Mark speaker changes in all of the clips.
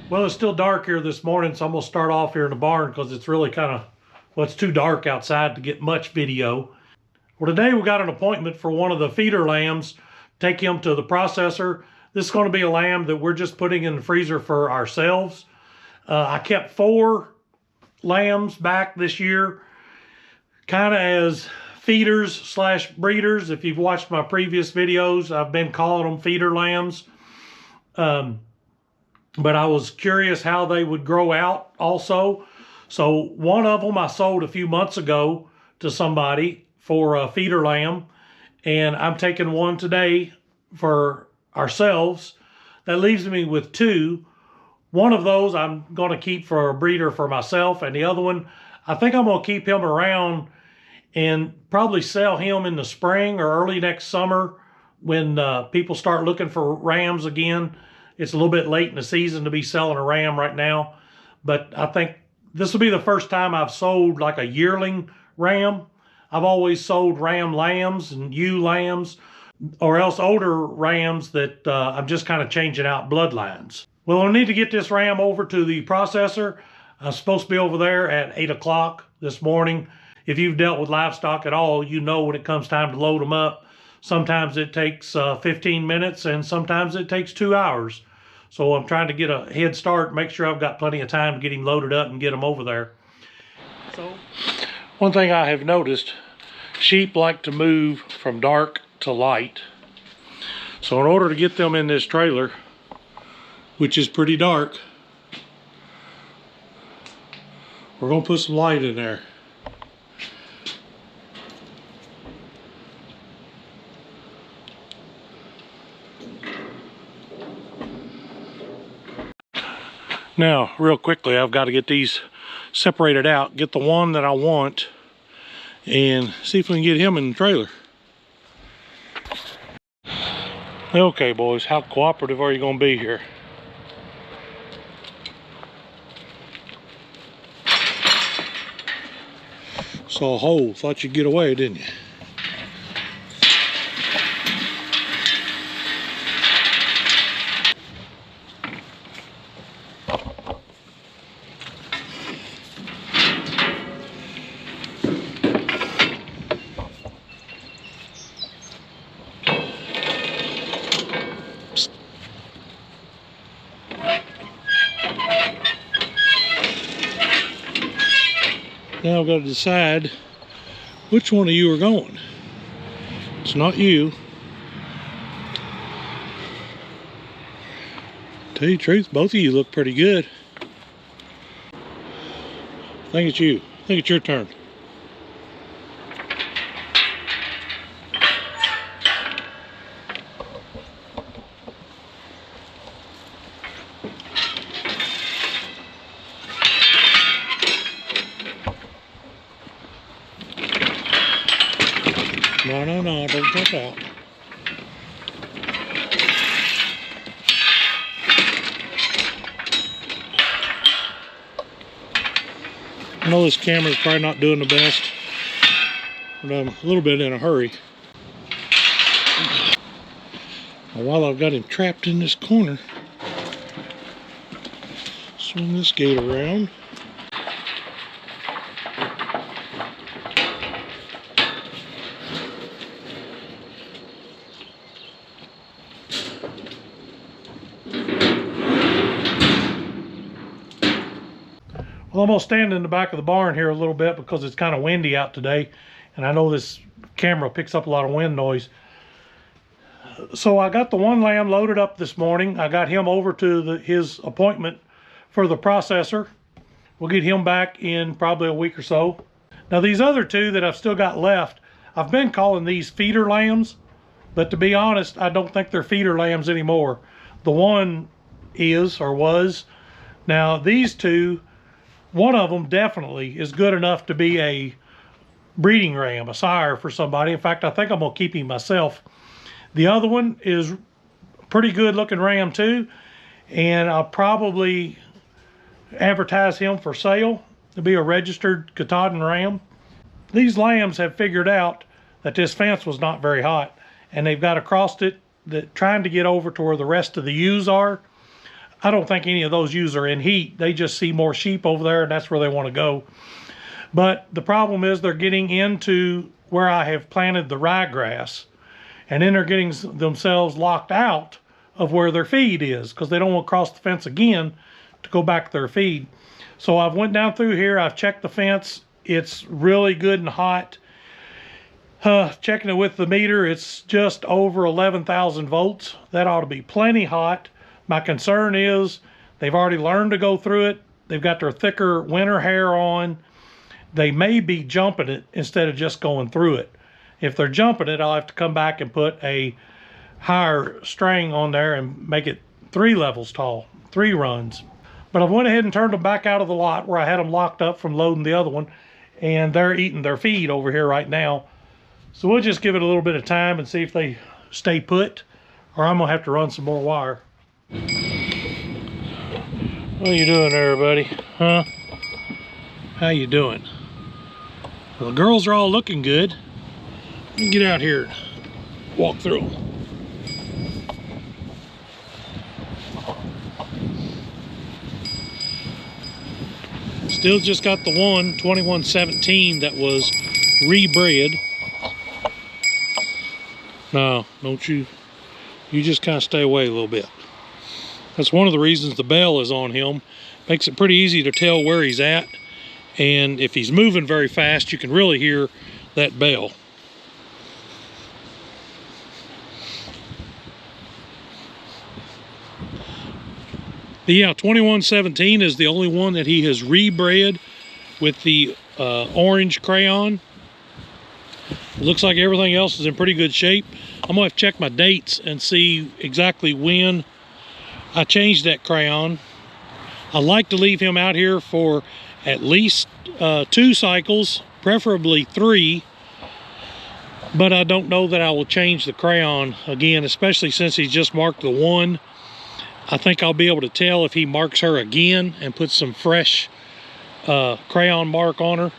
Speaker 1: Well, it's still dark here this morning, so I'm gonna start off here in the barn because it's really kind of, well, it's too dark outside to get much video. Well, today we got an appointment for one of the feeder lambs, take him to the processor. This is gonna be a lamb that we're just putting in the freezer for ourselves. I kept 4 lambs back this year, kind of as feeders slash breeders. If you've watched my previous videos, I've been calling them feeder lambs. But I was curious how they would grow out also. So one of them I sold a few months ago to somebody for a feeder lamb, and I'm taking one today for ourselves. That leaves me with 2. One of those I'm going to keep for a breeder for myself, and the other one, I think I'm going to keep him around and probably sell him in the spring or early next summer when people start looking for rams again. It's a little bit late in the season to be selling a ram right now, but I think this will be the first time I've sold like a yearling ram. I've always sold ram lambs and ewe lambs, or else older rams that I'm just kind of changing out bloodlines. Well, I need to get this ram over to the processor. I'm supposed to be over there at 8 o'clock this morning. If you've dealt with livestock at all, you know when it comes time to load them up, sometimes it takes 15 minutes and sometimes it takes 2 hours. So I'm trying to get a head start, make sure I've got plenty of time to get him loaded up and get him over there. So, one thing I have noticed, sheep like to move from dark to light. So in order to get them in this trailer, which is pretty dark, we're gonna put some light in there. Now, real quickly, I've got to get these separated out, get the one that I want, and see if we can get him in the trailer. Okay, boys, how cooperative are you going to be here? Saw a hole, thought you'd get away, didn't you? Now I've got to decide which one of you are going. It's not you. Tell you the truth, both of you look pretty good. I think it's you. I think it's your turn. No, don't jump out. I know this camera's probably not doing the best, but I'm a little bit in a hurry. And while I've got him trapped in this corner, swing this gate around. Well, I'm going to stand in the back of the barn here a little bit because it's kind of windy out today, and I know this camera picks up a lot of wind noise. So I got the one lamb loaded up this morning. I got him over to his appointment for the processor. We'll get him back in probably a week or so. Now these other two that I've still got left, I've been calling these feeder lambs, but to be honest, I don't think they're feeder lambs anymore. The one is or was. Now these two, one of them definitely is good enough to be a breeding ram, a sire for somebody. In fact, I think I'm gonna keep him myself. The other one is a pretty good looking ram too, and I'll probably advertise him for sale to be a registered Katahdin ram. These lambs have figured out that this fence was not very hot, and they've got across it, trying to get over to where the rest of the ewes are. I don't think any of those ewes are in heat. They just see more sheep over there, and that's where they want to go. But the problem is they're getting into where I have planted the ryegrass, and then they're getting themselves locked out of where their feed is because they don't want to cross the fence again to go back to their feed. So I've went down through here, I've checked the fence. It's really good and hot. Checking it with the meter, it's just over 11,000 volts. That ought to be plenty hot. My concern is they've already learned to go through it. They've got their thicker winter hair on. They may be jumping it instead of just going through it. If they're jumping it, I'll have to come back and put a higher string on there and make it 3 levels tall, 3 runs. But I went ahead and turned them back out of the lot where I had them locked up from loading the other one, and they're eating their feed over here right now. So we'll just give it a little bit of time and see if they stay put, or I'm gonna have to run some more wire. What are you doing there, buddy? Huh? How you doing? Well, the girls are all looking good. Let me get out here and walk through them. Still just got the one 2117 that was rebred. No, don't you just kind of stay away a little bit. That's one of the reasons the bell is on him. Makes it pretty easy to tell where he's at, and if he's moving very fast, you can really hear that bell. But yeah, 2117 is the only one that he has rebred with the orange crayon. It looks like everything else is in pretty good shape. I'm gonna have to check my dates and see exactly when I changed that crayon. I like to leave him out here for at least 2 cycles, preferably 3. But I don't know that I will change the crayon again, especially since he's just marked the one. I think I'll be able to tell if he marks her again and puts some fresh crayon mark on her.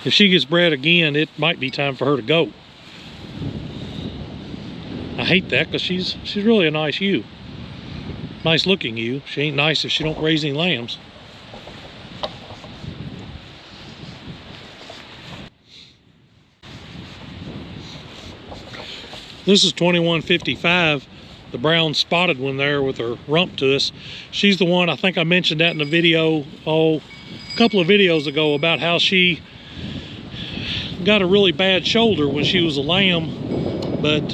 Speaker 1: If she gets bred again, it might be time for her to go. I hate that because she's really a nice ewe. Nice looking ewe. She ain't nice if she don't raise any lambs. This is 2155, the brown spotted one there with her rump to us. She's the one, I think I mentioned that in a video, a couple of videos ago, about how she got a really bad shoulder when she was a lamb, but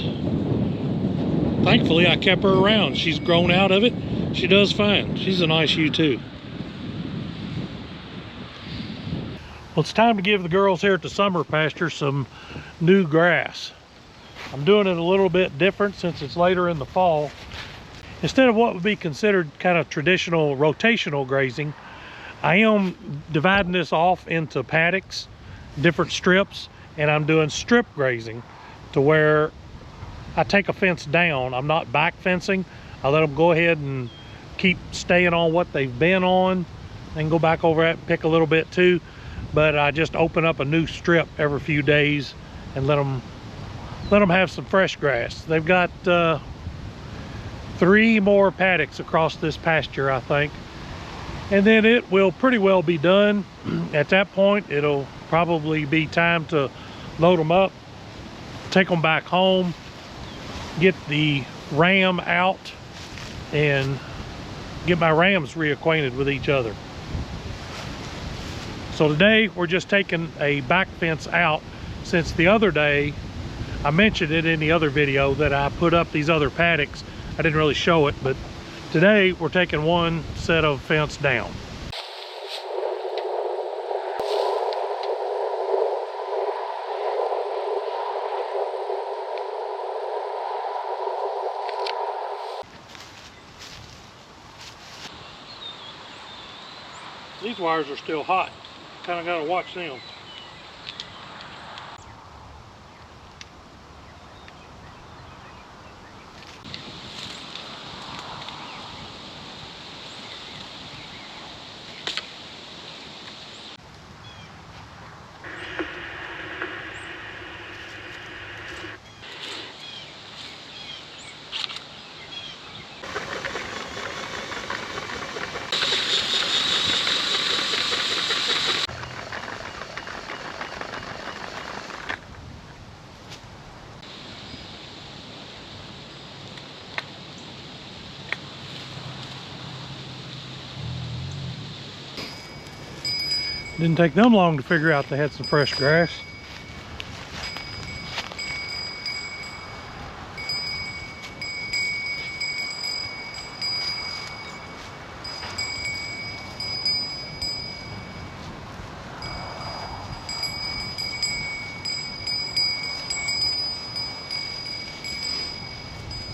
Speaker 1: thankfully I kept her around. She's grown out of it. She does fine. She's a nice ewe too. Well, it's time to give the girls here at the summer pasture some new grass. I'm doing it a little bit different since it's later in the fall. Instead of what would be considered kind of traditional rotational grazing, I am dividing this off into paddocks, different strips, and I'm doing strip grazing to where I take a fence down. I'm not back fencing. I let them go ahead and keep staying on what they've been on. They can go back over it and pick a little bit too, but I just open up a new strip every few days and let them have some fresh grass. They've got 3 more paddocks across this pasture, I think, and then it will pretty well be done. At that point, it'll probably be time to load them up, take them back home, get the ram out, and get my rams reacquainted with each other. So today we're just taking a back fence out, since the other day I mentioned it in the other video that I put up these other paddocks. I didn't really show it, but today we're taking one set of fence down. These wires are still hot. Kind of got to watch them. Didn't take them long to figure out they had some fresh grass.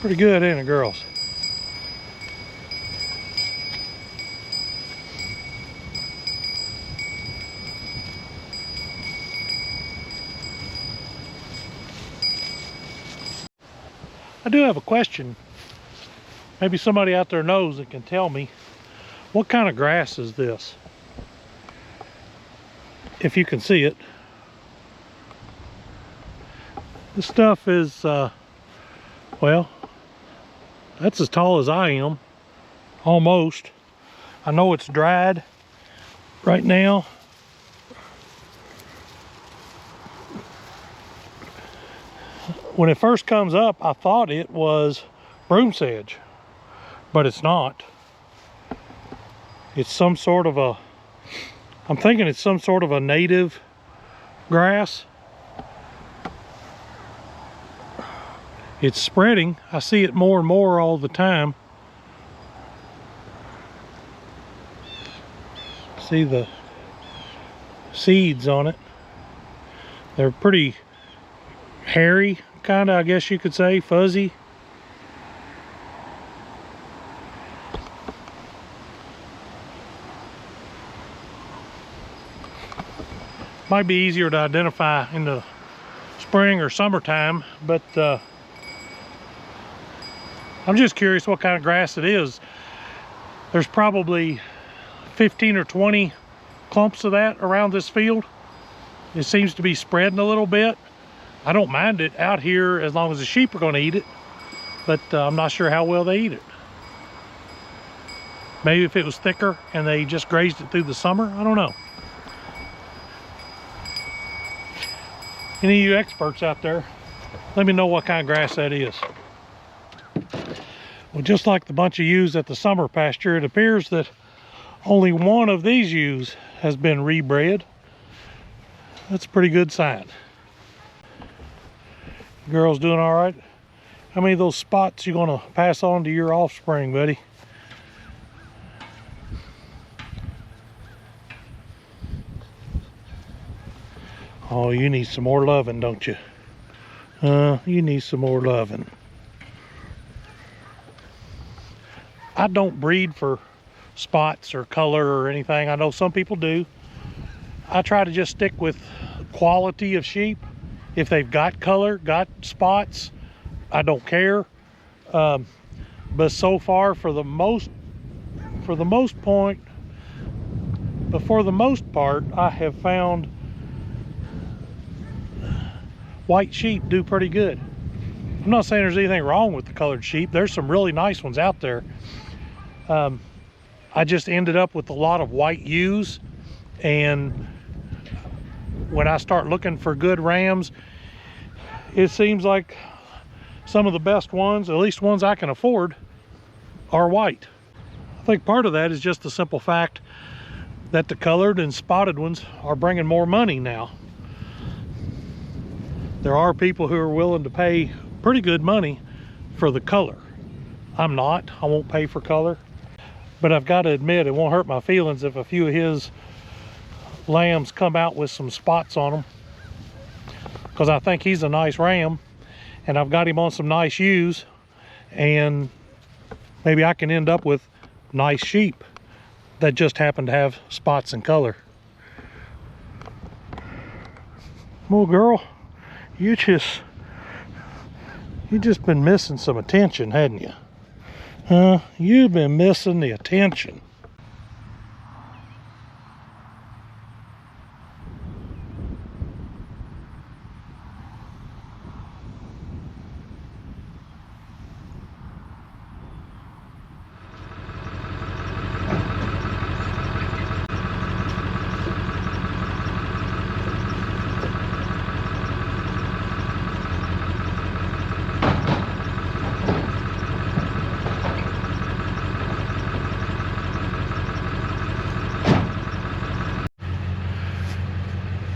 Speaker 1: Pretty good, ain't it, girls? I do have a question. Maybe somebody out there knows and can tell me, what kind of grass is this? If you can see it. This stuff is, well, that's as tall as I am, almost. I know it's dried right now. When it first comes up, I thought it was broom sedge, but it's not. It's some sort of a, I'm thinking it's some sort of a native grass. It's spreading. I see it more and more all the time. See the seeds on it. They're pretty hairy, kind of, I guess you could say, fuzzy. Might be easier to identify in the spring or summertime, but I'm just curious what kind of grass it is. There's probably 15 or 20 clumps of that around this field. It seems to be spreading a little bit. I don't mind it out here as long as the sheep are going to eat it, but I'm not sure how well they eat it. Maybe if it was thicker and they just grazed it through the summer, I don't know. Any of you experts out there, let me know what kind of grass that is. Well, just like the bunch of ewes at the summer pasture, it appears that only one of these ewes has been rebred. That's a pretty good sign. Girls doing all right? How many of those spots you gonna pass on to your offspring, buddy? Oh, you need some more loving, don't you? You need some more loving. I don't breed for spots or color or anything. I know some people do. I try to just stick with quality of sheep. If they've got color, got spots, I don't care. But so far, for the most part, I have found white sheep do pretty good. I'm not saying there's anything wrong with the colored sheep. There's some really nice ones out there. I just ended up with a lot of white ewes, and when I start looking for good rams, it seems like some of the best ones, at least ones I can afford, are white. I think part of that is just the simple fact that the colored and spotted ones are bringing more money now. there are people who are willing to pay pretty good money for the color. I'm not. I won't pay for color. But I've got to admit, it won't hurt my feelings if a few of his lambs come out with some spots on them, because I think he's a nice ram and I've got him on some nice ewes, and maybe I can end up with nice sheep that just happen to have spots and color. Well, girl, you just been missing some attention, hadn't you? Huh? You've been missing the attention.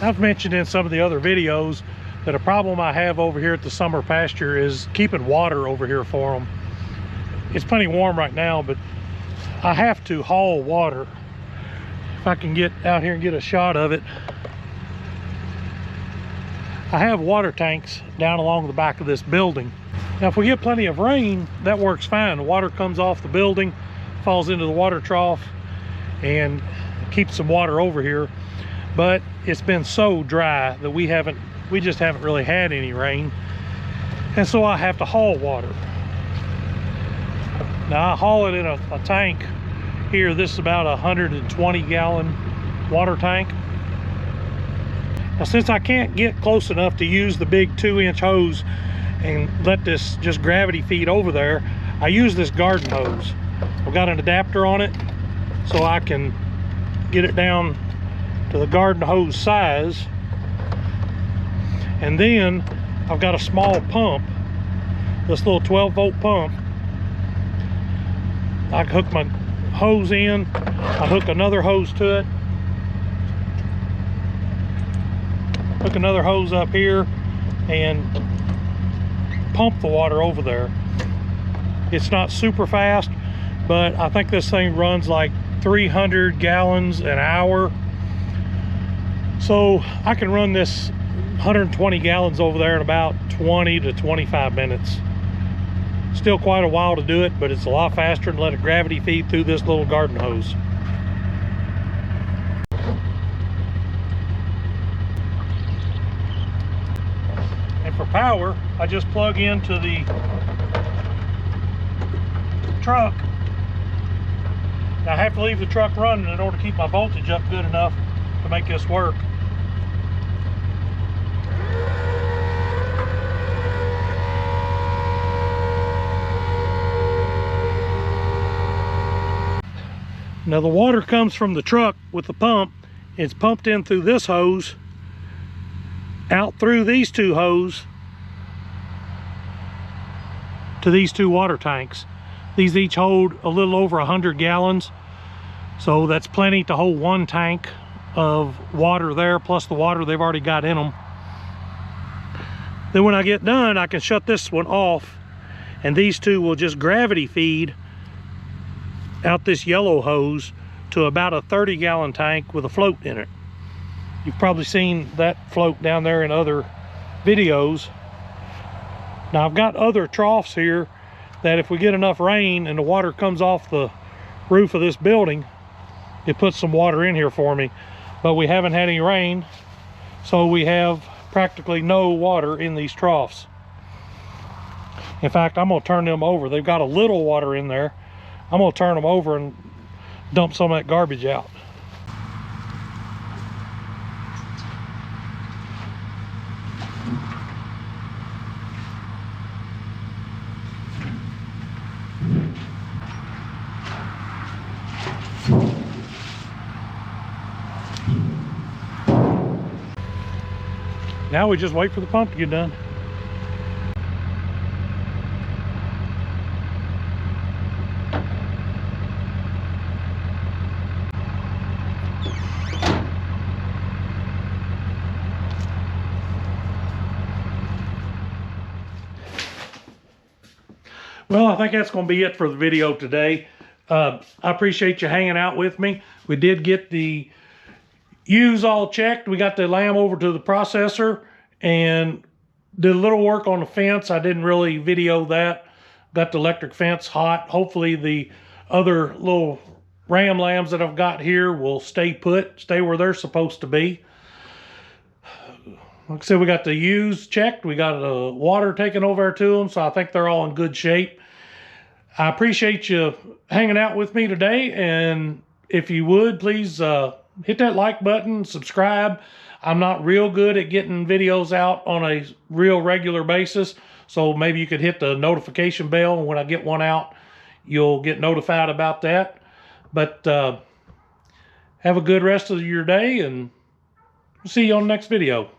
Speaker 1: I've mentioned in some of the other videos that a problem I have over here at the summer pasture is keeping water over here for them. It's plenty warm right now, but I have to haul water. If I can get out here and get a shot of it. I have water tanks down along the back of this building. Now, if we get plenty of rain, that works fine. The water comes off the building, falls into the water trough, and keeps some water over here. But it's been so dry that we just haven't really had any rain, and so I have to haul water. Now I haul it in a tank here. This is about a 120 gallon water tank. Now, since I can't get close enough to use the big 2-inch hose and let this just gravity feed over there, I use this garden hose. I've got an adapter on it so I can get it down to the garden hose size, and then I've got a small pump, this little 12-volt pump. I hook my hose in, I hook another hose to it, hook another hose up here, and pump the water over there. It's not super fast, but I think this thing runs like 300 gallons an hour. So I can run this 120 gallons over there in about 20 to 25 minutes. Still quite a while to do it, but it's a lot faster than let it gravity feed through this little garden hose. And for power, I just plug into the truck. Now I have to leave the truck running in order to keep my voltage up good enough to make this work. Now the water comes from the truck with the pump. It's pumped in through this hose, out through these two hoses to these two water tanks. These each hold a little over 100 gallons. So that's plenty to hold one tank of water there, plus the water they've already got in them. Then when I get done, I can shut this one off, and these two will just gravity feed out this yellow hose to about a 30-gallon tank with a float in it. You've probably seen that float down there in other videos. Now I've got other troughs here that if we get enough rain and the water comes off the roof of this building, it puts some water in here for me. But we haven't had any rain, so we have practically no water in these troughs. In fact, I'm gonna turn them over. They've got a little water in there. I'm gonna turn them over and dump some of that garbage out. Now we just wait for the pump to get done. Well, I think that's going to be it for the video today. I appreciate you hanging out with me. We did get the ewes all checked. We got the lamb over to the processor and did a little work on the fence. I didn't really video that. Got the electric fence hot. Hopefully the other little ram lambs that I've got here will stay where they're supposed to be. Like I said, we got the ewes checked. We got the water taken over to them, so I think they're all in good shape. I appreciate you hanging out with me today, and if you would, please hit that like button, subscribe. I'm not real good at getting videos out on a real regular basis, so maybe you could hit the notification bell, and when I get one out, you'll get notified about that. But have a good rest of your day, and see you on the next video.